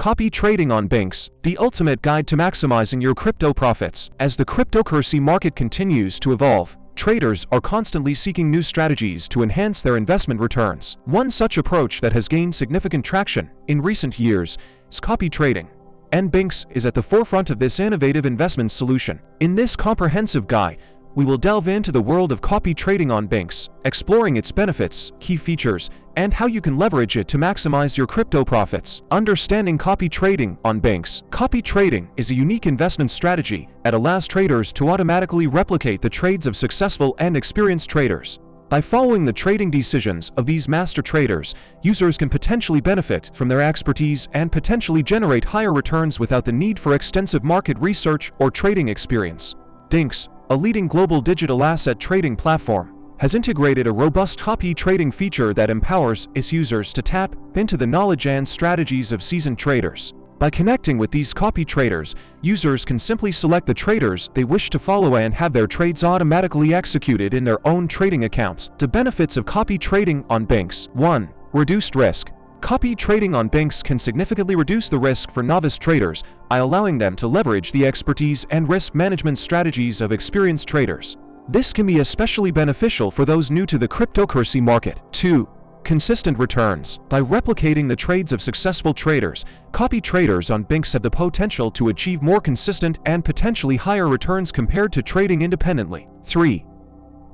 Copy trading on BingX, the ultimate guide to maximizing your crypto profits. As the cryptocurrency market continues to evolve, traders are constantly seeking new strategies to enhance their investment returns. One such approach that has gained significant traction in recent years is copy trading, and BingX is at the forefront of this innovative investment solution. In this comprehensive guide, we will delve into the world of copy trading on BingX, exploring its benefits, key features, and how you can leverage it to maximize your crypto profits. Understanding copy trading on BingX. Copy trading is a unique investment strategy that allows traders to automatically replicate the trades of successful and experienced traders. By following the trading decisions of these master traders, users can potentially benefit from their expertise and potentially generate higher returns without the need for extensive market research or trading experience. BingX, a leading global digital asset trading platform, has integrated a robust copy trading feature that empowers its users to tap into the knowledge and strategies of seasoned traders. By connecting with these copy traders, users can simply select the traders they wish to follow and have their trades automatically executed in their own trading accounts. The benefits of copy trading on BingX. 1. Reduced risk. Copy trading on BingX can significantly reduce the risk for novice traders by allowing them to leverage the expertise and risk management strategies of experienced traders. This can be especially beneficial for those new to the cryptocurrency market. 2. Consistent returns. By replicating the trades of successful traders, copy traders on BingX have the potential to achieve more consistent and potentially higher returns compared to trading independently. 3.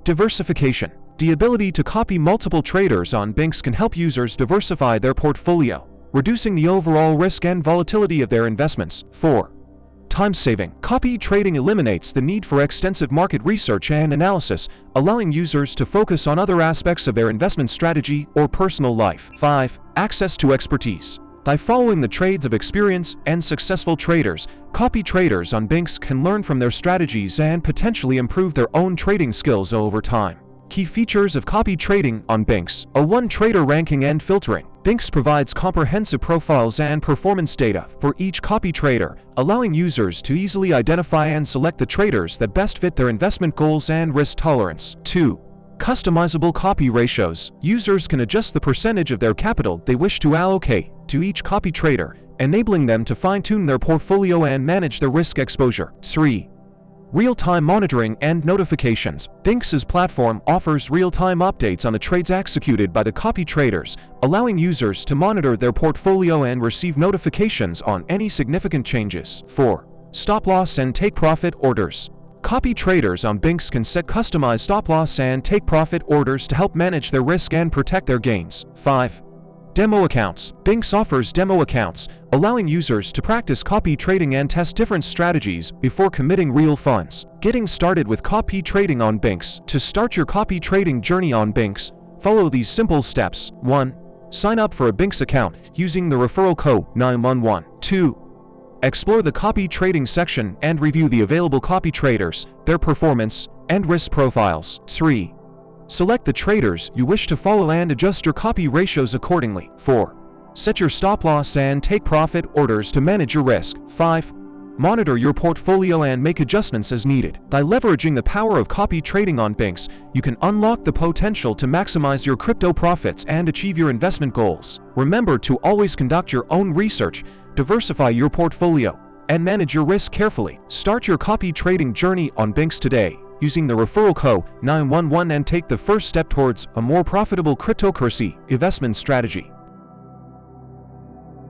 Diversification. The ability to copy multiple traders on BingX can help users diversify their portfolio, reducing the overall risk and volatility of their investments. 4. Time saving. Copy trading eliminates the need for extensive market research and analysis, allowing users to focus on other aspects of their investment strategy or personal life. 5. Access to expertise. By following the trades of experienced and successful traders, copy traders on BingX can learn from their strategies and potentially improve their own trading skills over time. Key features of copy trading on BingX. A 1-trader ranking and filtering. BingX provides comprehensive profiles and performance data for each copy trader, allowing users to easily identify and select the traders that best fit their investment goals and risk tolerance. 2. Customizable copy ratios. Users can adjust the percentage of their capital they wish to allocate to each copy trader, enabling them to fine-tune their portfolio and manage their risk exposure. 3. Real-time monitoring and notifications. BingX's platform offers real-time updates on the trades executed by the copy traders, allowing users to monitor their portfolio and receive notifications on any significant changes. 4. Stop-loss and take-profit orders. Copy traders on BingX can set customized stop-loss and take-profit orders to help manage their risk and protect their gains. 5. Demo accounts. BingX offers demo accounts, allowing users to practice copy trading and test different strategies before committing real funds. Getting started with copy trading on BingX. To start your copy trading journey on BingX, follow these simple steps. 1. Sign up for a BingX account using the referral code 911. 2. Explore the copy trading section and review the available copy traders, their performance, and risk profiles. 3. Select the traders you wish to follow and adjust your copy ratios accordingly. 4. Set your stop-loss and take-profit orders to manage your risk. 5. Monitor your portfolio and make adjustments as needed. By leveraging the power of copy trading on BingX, you can unlock the potential to maximize your crypto profits and achieve your investment goals. Remember to always conduct your own research, diversify your portfolio, and manage your risk carefully. Start your copy trading journey on BingX today using the referral code 911 and take the first step towards a more profitable cryptocurrency investment strategy.